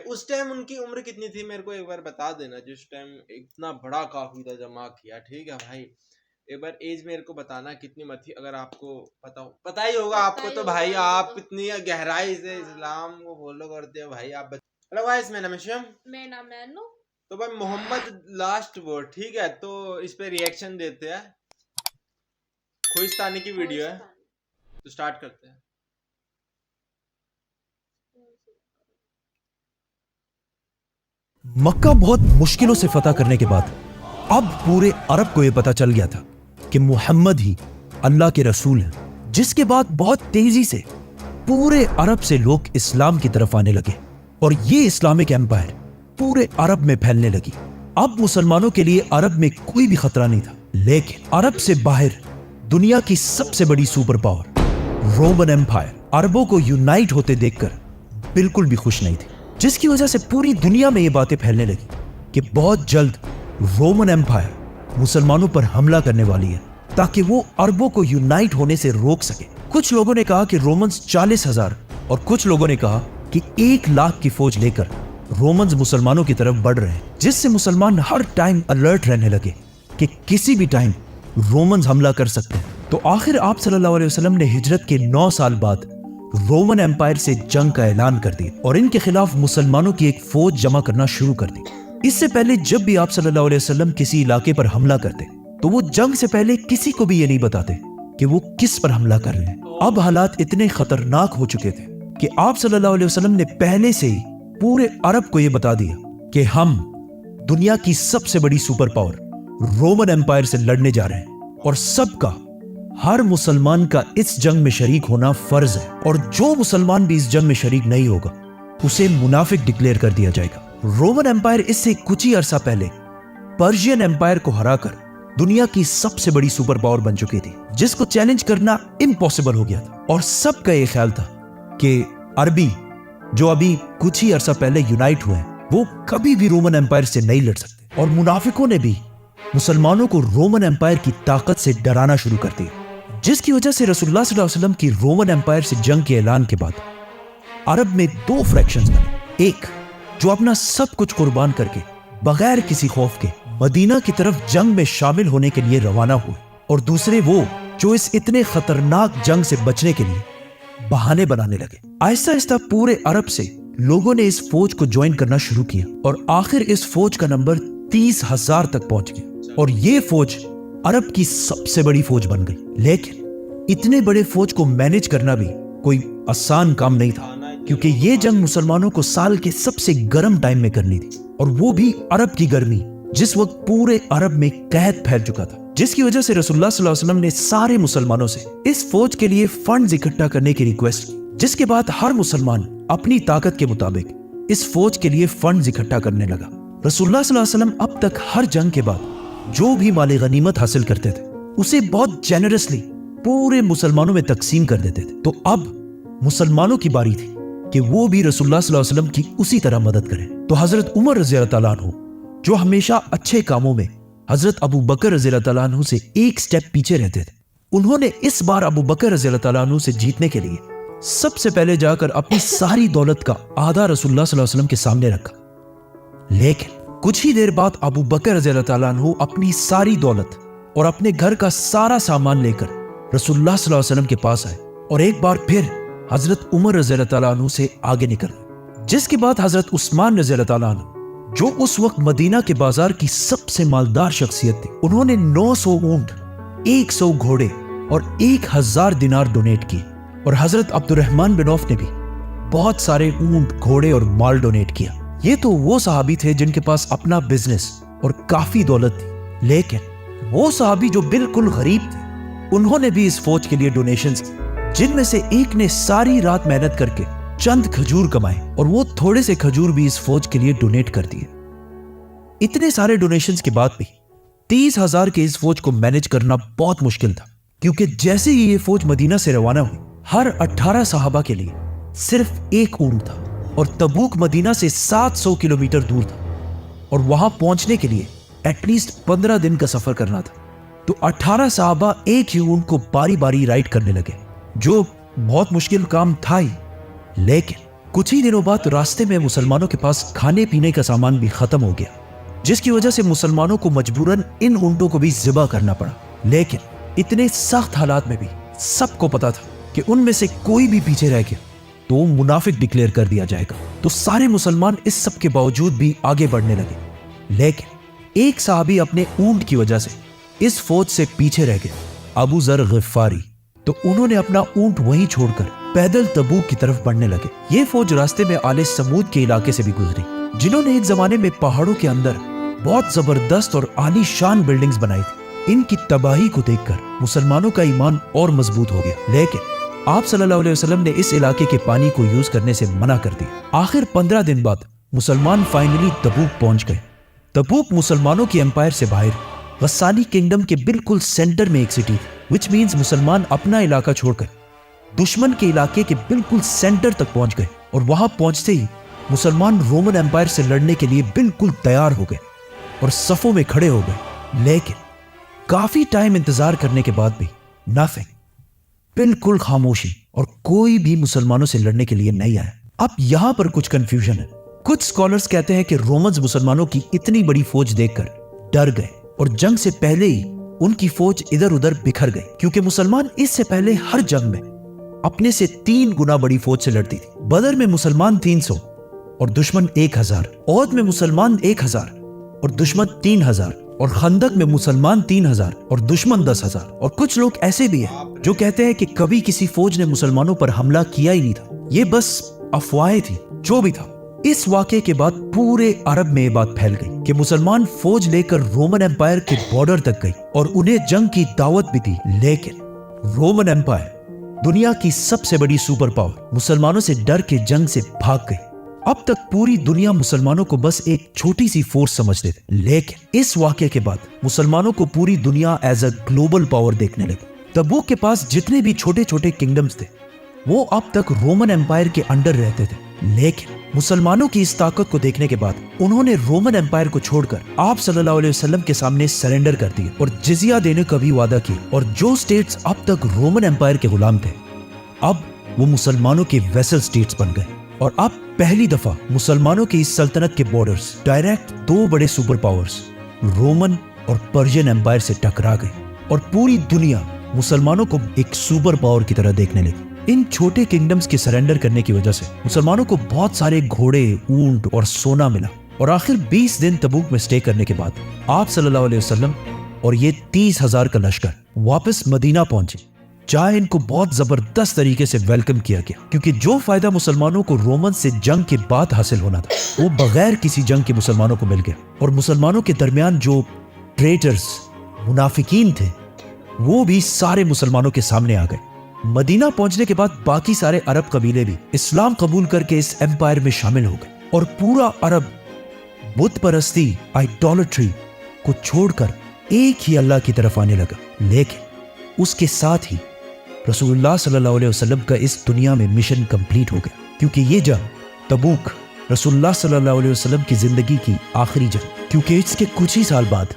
उस टाइम उनकी उम्र कितनी थी मेरे को एक बार बता देना, जिस टाइम इतना बड़ा काफिला जमा किया। ठीक है भाई, एक बार एज मेरे को बताना कितनी मत थी, अगर आपको पता हो। पता ही होगा आपको तो भाई, आप इतनी गहराई से इस्लाम को फॉलो करते हो भाई आप। हेलो गाइस, मेरा नाम है शिवम। मेरा नाम नैनो। तो भाई मोहम्मद लास्ट वर्ड, ठीक है, तो इस पे रिएक्शन देते हैं। खुइस्तानी की वीडियो है, तो स्टार्ट करते हैं। मक्का बहुत मुश्किलों से फतह करने के बाद अब पूरे अरब को यह पता चल गया था कि मुहम्मद ही अल्लाह के रसूल हैं, जिसके बाद बहुत तेजी से पूरे अरब से लोग इस्लाम की तरफ आने लगे और ये इस्लामिक एम्पायर पूरे अरब में फैलने लगी। अब मुसलमानों के लिए अरब में कोई भी खतरा नहीं था, लेकिन अरब से बाहर दुनिया की सबसे बड़ी सुपर पावर रोमन एम्पायर अरबों को यूनाइट होते देखकर बिल्कुल भी खुश नहीं थी, जिसकी वजह से पूरी दुनिया में ये बातें फैलने लगी कि बहुत जल्द रोमन एम्पायर मुसलमानों पर हमला करने वाली है ताकि वो अरबों को यूनाइट होने से रोक सके। कुछ लोगों ने कहा कि रोमन्स 40,000 और कुछ लोगों ने कहा कि 1 लाख की फौज लेकर रोमन्स मुसलमानों की तरफ बढ़ रहे हैं, जिससे मुसलमान हर टाइम अलर्ट रहने लगे कि किसी भी टाइम रोमन्स हमला कर सकते हैं। तो आखिर आप सल्लल्लाहु अलैहि वसल्लम ने हिजरत के 9 साल बाद रोमन एम्पायर से जंग का ऐलान कर दिया और इनके खिलाफ मुसलमानों की एक फौज जमा करना शुरू कर दी। इससे पहले जब भी आप सल्लल्लाहु अलैहि वसल्लम किसी इलाके पर हमला करते तो वो जंग से पहले किसी को भी ये नहीं बताते कि वो किस पर हमला कर रहे हैं। अब हालात इतने खतरनाक हो चुके थे कि आप सल्लल्लाहु अलैहि वसल्लम ने पहले से ही पूरे अरब को यह बता दिया कि हम दुनिया की सबसे बड़ी सुपर पावर रोमन एम्पायर से लड़ने जा रहे हैं और सबका, हर मुसलमान का इस जंग में शरीक होना फर्ज है और जो मुसलमान भी इस जंग में शरीक नहीं होगा उसे मुनाफिक डिक्लेयर कर दिया जाएगा। रोमन एम्पायर इससे कुछ ही अरसा पहले पर्शियन एम्पायर को हराकर दुनिया की सबसे बड़ी सुपर पावर बन चुकी थी, जिसको चैलेंज करना इम्पॉसिबल हो गया था और सबका यह ख्याल था कि अरबी जो अभी कुछ ही अरसा पहले यूनाइट हुए हैं वो कभी भी रोमन एम्पायर से नहीं लड़ सकते। और मुनाफिकों ने भी मुसलमानों को रोमन एम्पायर की ताकत से डराना शुरू कर दिया, जिसकी वजह से रसूलुल्लाह सल्लल्लाहु अलैहि वसल्लम की रोमन एम्पायर से जंग के ऐलान के बाद अरब में 2 फ्रैक्शंस बने। एक जो अपना सब कुछ कुर्बान करके बगैर किसी खौफ के मदीना की तरफ जंग में शामिल होने के लिए रवाना हुए, और दूसरे वो जो इस इतने खतरनाक जंग से बचने के लिए बहाने बनाने लगे। आहिस्ता आहिस्ता पूरे अरब से लोगों ने इस फौज को ज्वाइन करना शुरू किया और आखिर इस फौज का नंबर 30,000 तक पहुंच गया और ये फौज अरब की सबसे बड़ी फौज बन गई। लेकिन इतने बड़े फौज को मैनेज करना भी कोई आसान काम नहीं था, क्योंकि ये जंग मुसलमानों को साल के सबसे गर्म टाइम में करनी थी, और वो भी अरब की गर्मी, जिस वक्त पूरे अरब में कहत फैल चुका था, जिसकी वजह से रसूलुल्लाह सल्लल्लाहु अलैहि वसल्लम ने सारे मुसलमानों से इस फौज के लिए फंड्स इकट्ठा करने की रिक्वेस्ट की, जिसके बाद हर मुसलमान अपनी ताकत के मुताबिक इस फौज के लिए फंड्स इकट्ठा करने लगा। रसूलुल्लाह सल्लल्लाहु अलैहि वसल्लम अब तक हर जंग के बाद जो भी माले गनीमत हासिल करते थे उसे बहुत जेनरसली पूरे मुसलमानों में तकसीम कर देते थे। तो अब मुसलमानों की बारी थी कि वो भी रसूलुल्लाह सल्लल्लाहु अलैहि वसल्लम की उसी तरह मदद करें। तो हजरत उमर रज़ियल्लाहु ताला अन्हु, जो हमेशा अच्छे कामों में हजरत अबू बकर रज़ियल्लाहु ताला अन्हु से एक स्टेप पीछे रहते थे, उन्होंने इस बार अबू बकर रज़ियल्लाहु ताला अन्हु से जीतने के लिए सबसे पहले जाकर अपनी सारी दौलत का आधा रसूलुल्लाह सल्लल्लाहु अलैहि वसल्लम के सामने रखा। लेकिन कुछ ही देर बाद अबू बकर रज़ियल्लाहु ताला अन्हु अपनी सारी दौलत और अपने घर का सारा सामान लेकर रसूलुल्लाह सल्लल्लाहु अलैहि वसल्लम के पास आए और एक बार फिर हजरत उमर रज़ियल्लाहु ताला अन्हु से आगे निकल, जिसके बाद हजरत उस्मान रज़ियल्लाहु ताला अन्हु, जो उस वक्त मदीना के बाजार की सबसे मालदार शख्सियत थी, उन्होंने 900 ऊंट, 100 घोड़े और 1000 दिनार डोनेट किए, और हजरत अब्दुर्रहमान बिन औफ ने भी बहुत सारे ऊंट, घोड़े और माल डोनेट किया। ये तो वो सहाबी थे जिनके पास अपना बिजनेस और काफी दौलत थी, लेकिन वो सहाबी जो बिल्कुल गरीब थे, उन्होंने भी इस फौज के लिए डोनेशंस की, जिनमें से एक ने सारी रात मेहनत करके चंद खजूर कमाए और वो थोड़े से खजूर भी इस फौज के लिए डोनेट कर दिए। इतने सारे डोनेशंस के बाद भी 30,000 के इस फौज को मैनेज करना बहुत मुश्किल था, क्योंकि जैसे ही ये फौज मदीना से रवाना हुई, हर 18 सहाबा के लिए सिर्फ एक ऊंट था, और तबूक मदीना से 700 किलोमीटर दूर था, और वहां पहुंचने के लिए एटलीस्ट 15 दिन का सफर करना था। तो 18 सहाबा एक ही ऊंट को बारी बारी राइड करने लगे, जो बहुत मुश्किल काम था ही, लेकिन कुछ ही दिनों बाद रास्ते में मुसलमानों के पास खाने पीने का सामान भी खत्म हो गया, जिसकी वजह से मुसलमानों को मजबूरन इन ऊंटों को भी ज़िबा करना पड़ा। लेकिन इतने सख्त हालात में भी सबको पता था कि उनमें से कोई भी पीछे रह गया तो मुनाफिक डिक्लेयर कर दिया जाएगा। तो सारे मुसलमान इस सब के बावजूद भी आगे बढ़ने लगे। लेकिन एक साहबी अपने ऊंट की वजह से इस फौज से पीछे रह गए, अबू जर गिफारी। तो उन्होंने अपना ऊंट वहीं छोड़कर पैदल तबूक की तरफ बढ़ने लगे। ये फौज रास्ते में आले समूद के इलाके से भी गुजरी, जिन्होंने एक जमाने में पहाड़ों के अंदर बहुत जबरदस्त और आलीशान बिल्डिंग्स बनाई थी। इनकी तबाही को देखकर मुसलमानों का ईमान और मजबूत हो गया। लेकिन आप सल्लल्लाहु अलैहि वसल्लम ने इस इलाके के पानी को यूज करने से मना कर दिया। आखिर 15 दिन बाद मुसलमान फाइनली तबूक पहुंच गए। तबूक मुसलमानों की एम्पायर से बाहर गस्सानी किंगडम के बिल्कुल सेंटर में एक सिटी थी, विच मीन्स मुसलमान अपना इलाका छोड़कर दुश्मन के इलाके के बिल्कुल सेंटर तक पहुंच गए। और वहां पहुंचते ही मुसलमान रोमन एम्पायर से लड़ने के लिए बिल्कुल तैयार हो गए और सफों में खड़े हो गए। लेकिन काफी टाइम इंतजार करने के बाद भी नथिंग, बिल्कुल खामोशी, और कोई भी मुसलमानों से लड़ने के लिए नहीं आया। अब यहां पर कुछ कंफ्यूजन है। कुछ स्कॉलर्स कहते हैं कि रोमन्स मुसलमानों की इतनी बड़ी फौज देखकर डर गए और जंग से पहले ही उनकी फौज इधर उधर बिखर गई, क्योंकि मुसलमान इससे पहले हर जंग में अपने से 3 गुना बड़ी फौज से लड़ती थी। बदर में मुसलमान 300 और दुश्मन 1000, ओहद में मुसलमान 1000 और दुश्मन 3000, और खंदक में मुसलमान 3000 और दुश्मन 10,000। और कुछ लोग ऐसे भी हैं जो कहते हैं कि कभी किसी फौज ने मुसलमानों पर हमला किया ही नहीं था, ये बस अफवाहें थी। जो भी था, इस वाकये के बाद पूरे अरब में ये बात फैल गई कि मुसलमान फौज लेकर रोमन एम्पायर के बॉर्डर तक गई और उन्हें जंग की दावत भी दी। लेकिन रोमन एम्पायर, दुनिया की सबसे बड़ी सुपर पावर, मुसलमानों से डर के जंग से भाग गई। अब तक पूरी दुनिया मुसलमानों को बस एक छोटी सी फोर्स समझते थे, लेकिन इस वाकये के बाद मुसलमानों को पूरी दुनिया एज अ ग्लोबल पावर देखने लगी। तबूक के पास जितने भी छोटे छोटे किंगडम्स थे वो अब तक रोमन एम्पायर के अंडर रहते थे। लेकिन मुसलमानों की इस ताकत को देखने के बाद उन्होंने रोमन एम्पायर को छोड़कर आप सल्लल्लाहु अलैहि वसल्लम के सामने सरेंडर कर दिए और जिजिया देने का भी वादा किया। और जो स्टेट्स अब तक रोमन एम्पायर के गुलाम थे, अब वो मुसलमानों के वेसल स्टेट्स बन गए। और अब पहली दफा मुसलमानों की इस सल्तनत के बॉर्डर्स डायरेक्ट 2 बड़े सुपर पावर्स रोमन और पर्शियन एम्पायर से टकरा गई और पूरी दुनिया मुसलमानों को एक सुपर पावर की तरह देखने लगी। इन छोटे किंगडम्स के सरेंडर करने की वजह से मुसलमानों को बहुत सारे घोड़े, ऊंट और सोना मिला। और आखिर 20 दिन तबूक में स्टे करने के बाद आप सल्लल्लाहु अलैहि वसल्लम और ये 30,000 का लश्कर वापस मदीना पहुंचे, जहां इनको बहुत जबरदस्त तरीके से वेलकम किया गया, क्योंकि जो फायदा मुसलमानों को रोमन से जंग के बाद हासिल होना था वो बगैर किसी जंग के मुसलमानों को मिल गया। और मुसलमानों के दरमियान जो ट्रेटर्स, मुनाफिकीन थे, वो भी सारे मुसलमानों के सामने आ गए। मदीना पहुंचने के बाद बाकी सारे अरब कबीले भी इस्लाम कबूल करके इस एम्पायर में शामिल हो गए और पूरा अरब बुत परस्ती, आइडोलेट्री को छोड़कर एक ही अल्लाह की तरफ आने लगा। लेकिन उसके साथ ही रसूलुल्लाह सल्लल्लाहु अलैहि वसल्लम का इस दुनिया में मिशन कंप्लीट हो गया, क्योंकि ये जंग तबूक रसूलुल्लाह सल्लल्लाहु अलैहि वसल्लम की जिंदगी की आखिरी जंग, क्योंकि इसके कुछ ही साल बाद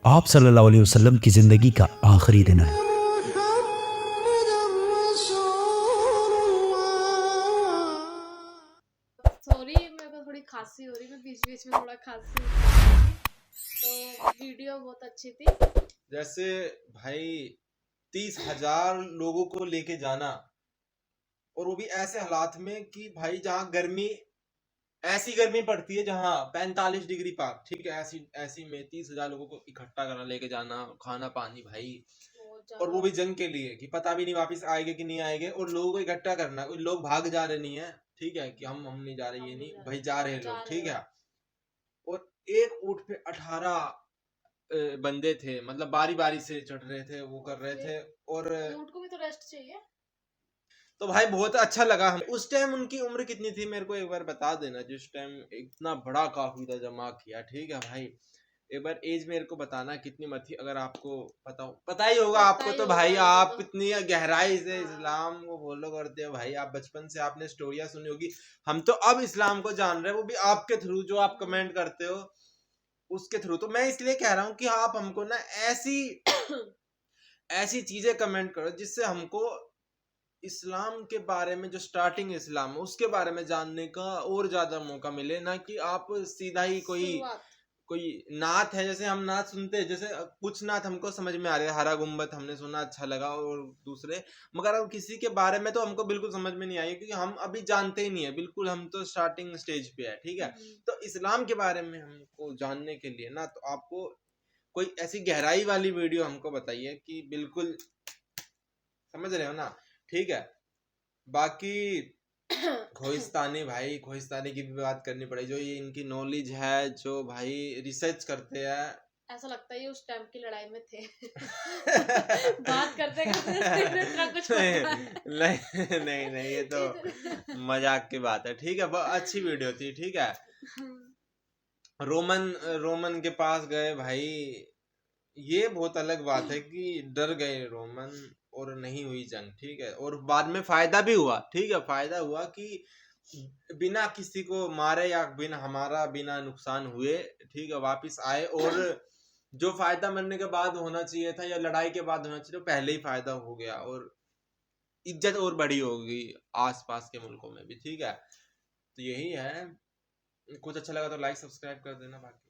आप सल्लल्लाहु अलैहि वसल्लम की जिंदगी का आखिरी दिन है। सॉरी, मेरे को थोड़ी खांसी हो रही, मैं बीच बीच में थोड़ा खांसी हो रही। तो वीडियो बहुत अच्छी थी। जैसे भाई 30,000 लोगों को लेके जाना, और वो भी ऐसे हालात में कि भाई जहाँ गर्मी, ऐसी गर्मी पड़ती है जहाँ 45 डिग्री पार, ठीक है, ऐसी में 30,000 लोगों को इकट्ठा करना, लेके जाना, खाना पानी भाई, और वो भी जंग के लिए कि पता भी नहीं वापस आएंगे कि नहीं आएंगे, और लोगों को इकट्ठा करना। कोई लोग भाग जा रहे नहीं है, ठीक है, कि हम नहीं जा रहे, ये नहीं भाई, जा रहे लोग, ठीक है। और एक ऊंट पे 18 बंदे थे, मतलब बारी बारी से चढ़ रहे थे, वो कर रहे थे। और ऊंट को भी तो रेस्ट चाहिए। तो भाई बहुत अच्छा लगा हमें। उस टाइम उनकी उम्र कितनी थी मेरे को एक बार बता देना, जिस टाइम इतना बड़ा काफिला जमा किया, ठीक है भाई। एक बार एज मेरे को बताना कितनी मत थी, अगर आपको पता ही होगा आपको, तो भाई आप इतनी गहराई से इस्लाम को फॉलो करते हो भाई, आप बचपन से आपने स्टोरियां सुनी होगी। हम तो अब इस्लाम को जान रहे हैं, वो भी आपके थ्रू, जो आप कमेंट करते हो उसके थ्रू। तो मैं इसलिए कह रहा हूँ कि आप हमको ना ऐसी चीजें कमेंट करो जिससे हमको इस्लाम के बारे में, जो स्टार्टिंग इस्लाम है उसके बारे में जानने का और ज्यादा मौका मिले, ना कि आप सीधा ही कोई नात है, जैसे हम नात सुनते हैं, जैसे कुछ नात हमको समझ में आ रहा है, हरा गुम्बद हमने सुना, अच्छा लगा, और दूसरे, मगर अब किसी के बारे में तो हमको बिल्कुल समझ में नहीं आई, क्योंकि हम अभी जानते ही नहीं है बिल्कुल, हम तो स्टार्टिंग स्टेज पे है, ठीक है। तो इस्लाम के बारे में हमको जानने के लिए ना, तो आपको कोई ऐसी गहराई वाली वीडियो हमको बताइए कि बिल्कुल, समझ रहे हो ना, ठीक है। बाकी खोहिस्तानी भाई, खोहिस्तानी की भी बात करनी पड़ेगी, जो ये इनकी नॉलेज है, जो भाई रिसर्च करते हैं, ऐसा लगता है ये उस टाइम की लड़ाई में थे। बात करते कुछ नहीं, ये तो मजाक की बात है, ठीक है। अच्छी वीडियो थी, ठीक है। रोमन के पास गए भाई, ये बहुत अलग बात है कि डर गए रोमन और नहीं हुई जंग, ठीक है। और बाद में फायदा भी हुआ, ठीक है, फायदा हुआ कि बिना किसी को मारे या बिना नुकसान हुए, ठीक है, वापिस आए। और जो फायदा मरने के बाद होना चाहिए था या लड़ाई के बाद होना चाहिए, पहले ही फायदा हो गया, और इज्जत और बड़ी होगी आसपास के मुल्कों में भी, ठीक है। तो यही है, कुछ अच्छा लगा तो लाइक सब्सक्राइब कर देना। बाकी